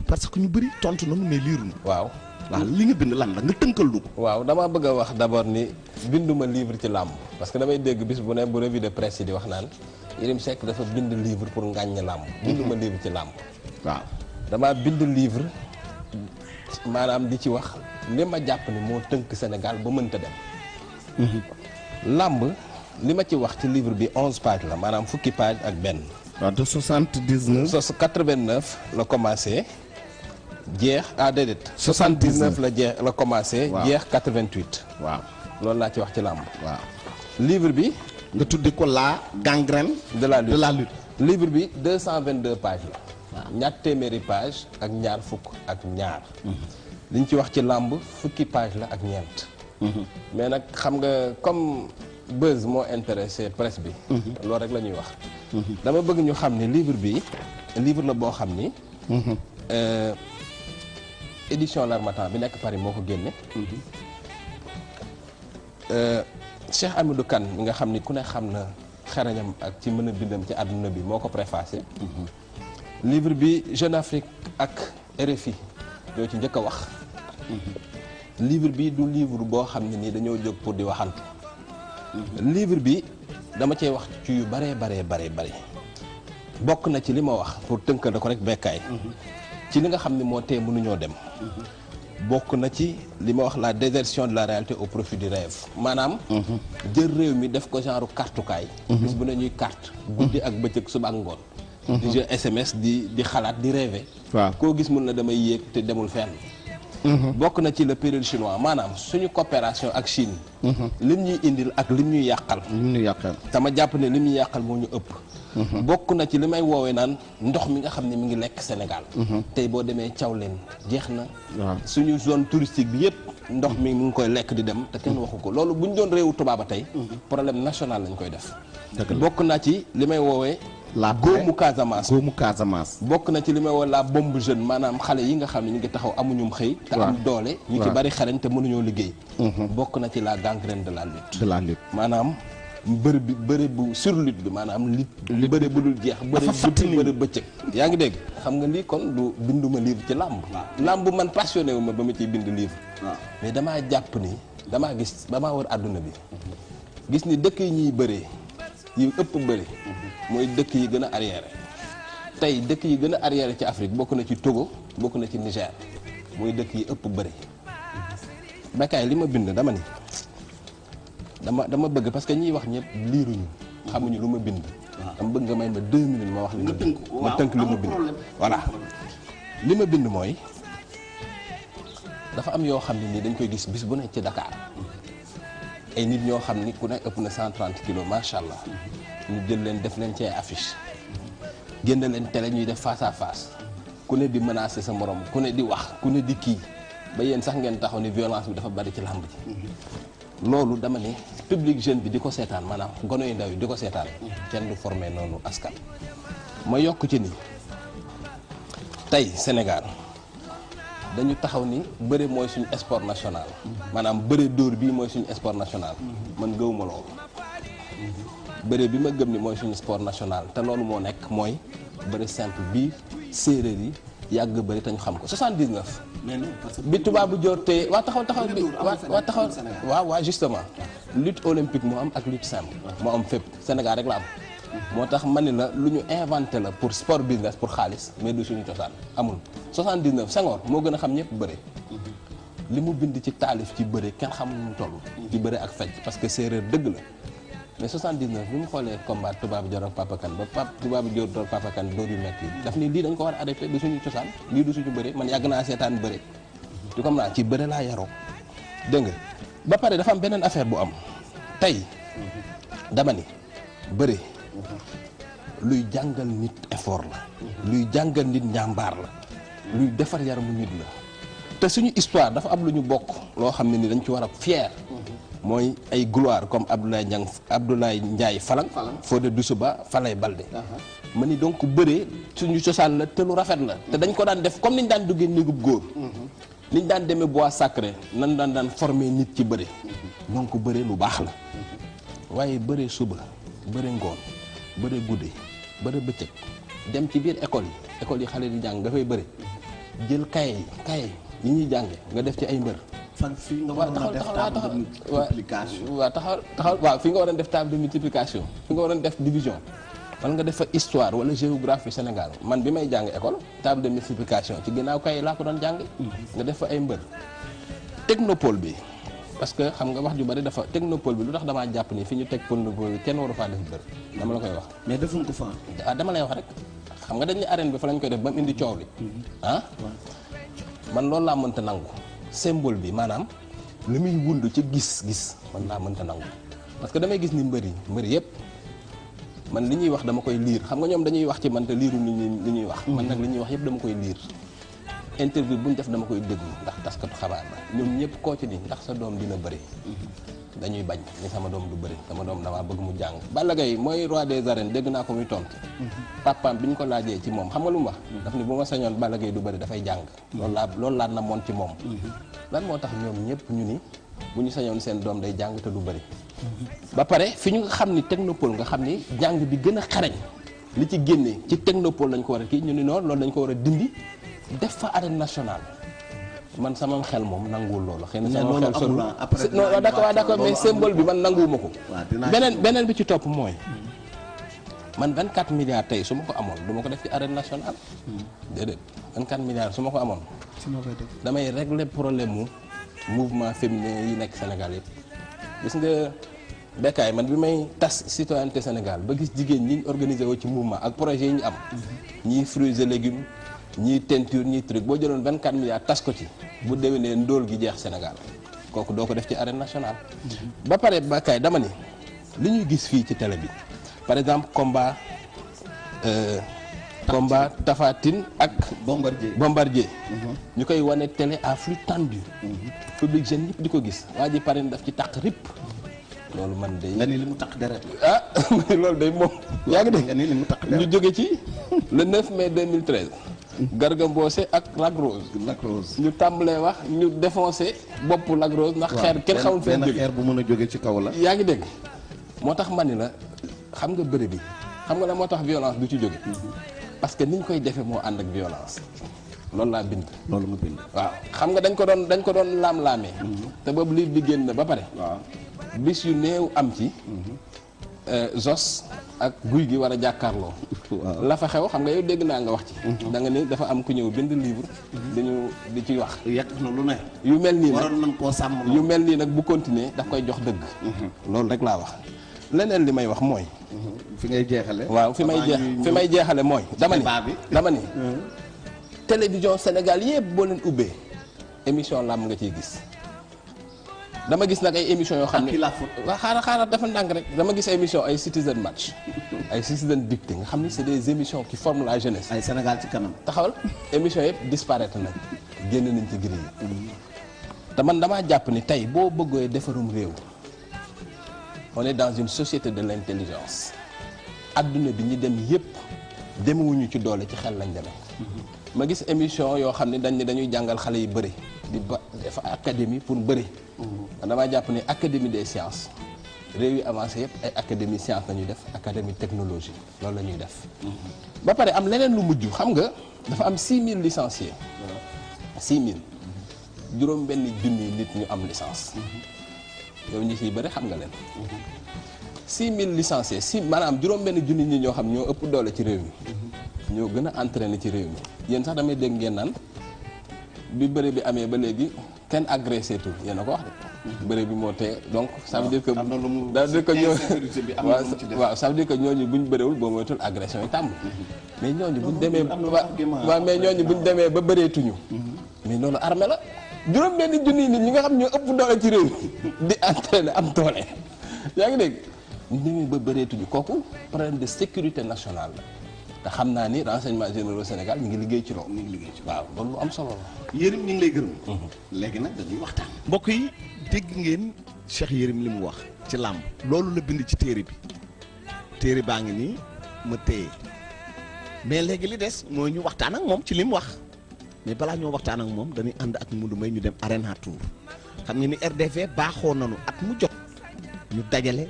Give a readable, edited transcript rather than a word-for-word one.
parce que ñu bëri tontu nañu mais liiruñu. waaw li nga bind lan la nga tënkal lu ko. waaw damaa bëgg a wax d'abord ni binduma livre ci làmb parce que damay dégg bis bu ne bu revue de presse yi di wax naan Yérim Seck dafa bind livre pour ngàññ làmb. binduma livre ci làmb. waaw damaa bind livre maanaam di ci wax li ma jàpp ni moo tënk Sénégal ba mënta dem. làmb li ma ci wax ci livre bi 11 pages la maanaam fukki page ak benn. waaw de 79. 89 la commencé jeex déedéet. 79 la jeex la commencé. waaw jeex 88. waaw loolu laa ci wax ci làmb. waaw livre bi. nga tuddi ko la gangrène. de la lutte de la lutte. livre bi 222 pages la. waaw ñaar téeméeri page ak ñaar fukk ak ñaar. liñ ci wax ci làmb fukki page la ak ñeent. mais nag xam nga comme buzz moo intéressé presse bi. loolu rek la ñuy wax. dama bëgg ñu xam ni livre bi livre la boo xam ni. édition L'Harmattan bi nekk Paris moo ko génne. Cheikh Hamidou Kane mi nga xam ni ku ne xam na xarañam ak ci mën a bindam ci àdduna bi moo ko préfacé. livre bi Jeune Afrique ak RFI ñoo ci njëkk a wax. livre bi du livre boo xam ne nii dañoo jóg pour di waxantu. livre bi dama cee wax ci yu bare bokk na ci li ma wax pour tënkal ko rek bekkaay. ci li nga xam ne moo tee mënuñoo dem. bokk na ci li ma wax la désertion de la réalité au profit du rêve maanaam. jël réew mi def ko genre kartukaay. bis bu ne ñuy carte guddi ak bëccëg suba ak ngoon. di jeu SMS di xalaat di rêver. waaw koo gis mun na damay yéeg te demul fenn. bokk na ci le péril chinois maanaam suñu coopération ak Chine. lim ñuy indil ak lim ñuy yàqal. dama jàpp ne lim ñuy yàqal moo ñu ëpp. bokk na ci li may woowee naan ndox mi nga xam ne mi ngi lekk Sénégal. tey boo demee Thiawlène jeex na. suñu zone touristique bi yëpp ndox mi ngi koy lekk di dem te kenn waxu ko loolu bu ñu doon réewu tubaaba tey. problème national lañ koy def. bokk na ci li may woowee. la góomu Casamance. bokk na ci li may woowee la bombe jeune maanaam xale yi nga xam ne ñu ngi taxaw amuñum xëy. te am doole ñu ci bari xarañ te mënuñoo liggéey. bokk na ci la gangrène de la lutte. maanaam. bëri bu sur lutte bi maanaam bëri bu dul jeex bëri bëccëg yaa ngi dégg xam nga lii kon du binduma livre ci làmb làmb man passionné wu ma ba ma ciy bind livre mais damaa jàpp ni damaa war àdduna bi gis ni dëkk yi ñuy bëree yi ëpp bëri mooy dëkk yi gën a arriéré tey dëkk yi gën a arriéré ci Afrique bokk na ci Togo bokk na ci Niger mooy dëkk yi ëpp bëri Bécaye li ma bind dama ni dama bëgg parce que ñiy wax ñëpp liiruñu xamuñu lu ma bind. dama bëgg nga may ma 2 minutes ma wax li ma bind. ma tënk li ma bind voilà. li ma bind mooy dafa am yoo xam ne nii dañ koy gis bis bu nekk ci Dakar ay nit ñoo xam ni ku ne ëpp na 130 kilos macha allah ñu jël leen def leen ci ay affiche génn leen télé ñuy def face à face ku ne di menacer sa morom ku ne di wax ku ne di kii ba yéen sax ngeen taxaw ni violence bi dafa bari ci làmb ji. loolu dama ne public jeune bi di ko seetaan maanaam gono yu ndaw yi di ko seetaan kenn du formé noonu askan. ma yokk ci ni tey Sénégal dañu taxaw ni bëre mooy suñu sport national maanaam bëre dóor bii mooy suñu sport national man gëwuma loolu bëre bi ma gëm ni mooy suñu sport national te loolu moo nekk mooy bëre simple bii séeréer yi yàgg bëri te ñu xam ko 79. bi tubaabu joor te waa taxaw bi waa taxaw waaw justement lutte olympique moo am ak lutte simple moo am fépp Sénégal rek la am moo tax ma ni la lu ñu inventé la pour sport business pour xaalis mais du suñu cosaan amul 79 Senghor moo gën a xam ñëpp bëre li mu bind ci taalif ci bëre kenn xamul mu toll ci bëre ak fecc parce que séeréer dëgg la mais 79 bi mu xoolee combat tubaabu joor ak Papa Kane ba tubaabu joor door Papa Kane door yu metti daf ni lii dañ ko war a arrêté du suñu cosaan lii du suñu bëre man yàgg naa seetaan bëre du comme naa ci bëre laa yaroo dégg nga ba pare dafa am beneen affaire bu am tey dama ni bëre luy jàngal nit effort la luy jàngal nit njàmbaar la luy defar yaramu nit la te suñu histoire dafa am lu ñu bokk loo xam ne ni dañ ci war a fier mooy ay gloire comme Abdoulaye Ndiaye Falang Fodé Doussouba Falaye Baldé ma ni donc bëre suñu cosaan la te lu rafet la te dañ ko daan def comme niñ daan duggee néegub góor niñ daan demee bois sacré nan daan former nit ci bëre donc bëre lu baax la waaye bëre suba bëre ngoon bëre guddi bëre bëccëg dem ci biir école yi xale di jàng dafay bëre jël kaye yi ñuy jànge nga def ci ay mbër. fan fii nga waroon a def table de multiplication. waaw taxawal waaw fi nga waroon def table de multiplication fi nga waroon def division wala nga def fa histoire wala géographie Sénégal man bi may jàng école table de multiplication ci ginnaaw kaye laa ko doon jàng. nga def fa ay mbër. technopole bi parce que xam nga wax ju bari dafa technopole bi lu tax damaa jàpp ni fi ñu teg technopole bi kenn waru faa def mbër dama la koy wax. mais defuñ ko fa. dama lay wax rek xam nga dañ ne arène bi fa lañ koy def ba mu indi coow li ah. man loolu laa mënta nangu symbole bi maanaam li muy wund ci gis-gis man laa mënta nangu parce que damay gis ni mbër yëpp man li ñuy wax dama koy liir xam nga ñoom dañuy wax ci man te liiru li ñuy wax. man nag li ñuy wax yëpp dama koy liir. interview bu ñu def dama koy déglu ndax taskatu xabaar la ñoom ñëpp koo ci ni ndax sa doom dina bëri dañuy bañ ni sama doom du bëri sama doom damaa bëgg mu jàng. Balla Gaye mooy roi des arènes dégg naa ko muy tontu. papaam bi ñu ko laajee ci moom xam nga lu mu wax. daf ni bu ma sañoon Balla Gaye du bëri dafay jàng. loolu laa namoon ci moom. lan moo tax ñoom ñëpp ñu ni bu ñu sañoon seen doom day jàng te du bëri. ba pare fi ñu nga xam ni technopole nga xam ni jàng bi gën a xarañ li ci génnee ci technopole lañ ko war a kii ñu ni noonu loolu lañ ko war a dindi def fa arène nationale. man sama xel moom nanguwul loolu. xëy na sama xel sori non d'accord mais symbole bi man nanguwuma ko. beneen bi ci topp mooy. man 24 milliards tey su ma ko amoon du ma ko def ci arène nationale. déedéet 24 milliards su ma ko amoon. damay régler problème mu mouvement féminin yi nekk Sénégal yëpp. gis nga Bécaye man bi may tas citoyenneté Sénégal ba gis jigéen ñi organisé woo ci mouvement ak projet yi ñu am. ñii fruits et légumes. ñii teinture ñii truc boo jëloon 24 milliards tas ko ci bu déwénee ndóol gi jeex Sénégal kooku doo ko def ci arène nationale. ba pare Bécaye dama ni li ñuy gis fii ci télé bi par exemple combat Tapha Tine ak. Bombardier. ñu koy wane télé à flux tendu. public jeune yëpp di ko gis waa ji pare daf ci taq rip. loolu man de. nga ni li mu taq deret. ah loolu day moom. yaa ngi dégg nga ni li mu taq deret. ñu jóge ci le 9 mai 2013. Garga Mbossé ak Lac Rose. ñu tàmbalee wax ñu défoncé boppu Lac Rose ndax xeer kenn xamul fee jóge benn xeer bu mën a jóge ci kaw la. yaa ngi dégg moo tax man ni la xam nga bëre bi xam nga la moo tax violence du ci jóge parce que niñ koy defee moo ànd ak violence loolu laa bind. loolu nga bind. waaw xam nga dañ ko doon laam-laamee. te boobu livre bi génn na ba pare. waaw bis yu néew am ci. Zos ak guy gi war a jàkkaarloo. la fa xew xam nga yow dégg naa nga wax ci. da nga ni dafa am ku ñëw bind livre. di ci wax. yàq na lu ne. yu mel nii nag waroon nañ koo sàmm. yu mel nii nag bu continuer daf koy jox dëgg. loolu rek laa wax. leneen li may wax mooy. fi ngay jeexale. waaw fi may jeexale mooy. dama ni télévision Sénégal yëpp boo leen ubbee émission làmb nga ciy gis. dama gis nag ay émission yoo xam ne waaw xaaral dafa ndànk rek dama gis émission ay Citizen Match ay Citizen Dicté nga xam ne c'est des émissions qui forment la jeunesse. ay Sénégal ci kanam. taxawal émission yëpp disparaître nañ génn nañ ci grille yi. te man damaa jàpp ni tey boo bëggee defarum réew on est dans une société de l'intelligence adduna bi ñi dem yëpp demewuñu ci doole ci xel lañ demee. ma gis émission yoo xam ne dañuy jàngal xale yi bëri di ba def académie pour bëri. damaa jàpp ni académie des sciences réew yi avancé yëpp ay académie science la ñuy def académie technologie loolu la ñuy def. ba pare am leneen lu mujj xam nga dafa am 6000 licenciés. 6000 juróom benn junni nit ñu am licence. yow ñi ciy bëri xam nga leen. 6000 licenciés maanaam juróom benn junni ñi ñoo xam ñoo ëpp doole ci réew mi. ñoo gën a entraîné ci réew mi yéen sax damay dégg ngeen naan bi bëre bi amee ba léegi kenn agressé tout yéen a ko wax de. bëre bi moo tee donc ça veut dire que. am na lu mu waaw ça veut dire que ñooñu buñ bërewul boo moytul agression yi tàmm. mais ñooñu buñ demee waaw mais ñooñu buñ demee ba bëreetuñu. mais loolu armée la juróom benn junni nit ñi nga xam ñoo ëpp doole ci réew mi di entraîné am doole yaa ngi dégg ñu demee ba bëreetuñu kooku problème de sécurité nationale la. te xam naa ni renseignement généraux Sénégal ñu ngi liggéey ci loolu. waaw loolu lu am solo la. Yérim ñu ngi lay gërëm. léegi nag dañuy waxtaan. mbokk yi dégg ngeen Cheikh Yérim li mu wax ci làmb. loolu la bind ci téere bi téere baa ngi nii ma téye mais léegi li des mooy ñu waxtaan ak moom ci li mu wax mais balaa ñoo waxtaan ak moom dañuy ànd ak Modou Mbaye ñu dem Arena Tour xam nga ni RDV baaxoo nañu at mu jot ñu dajale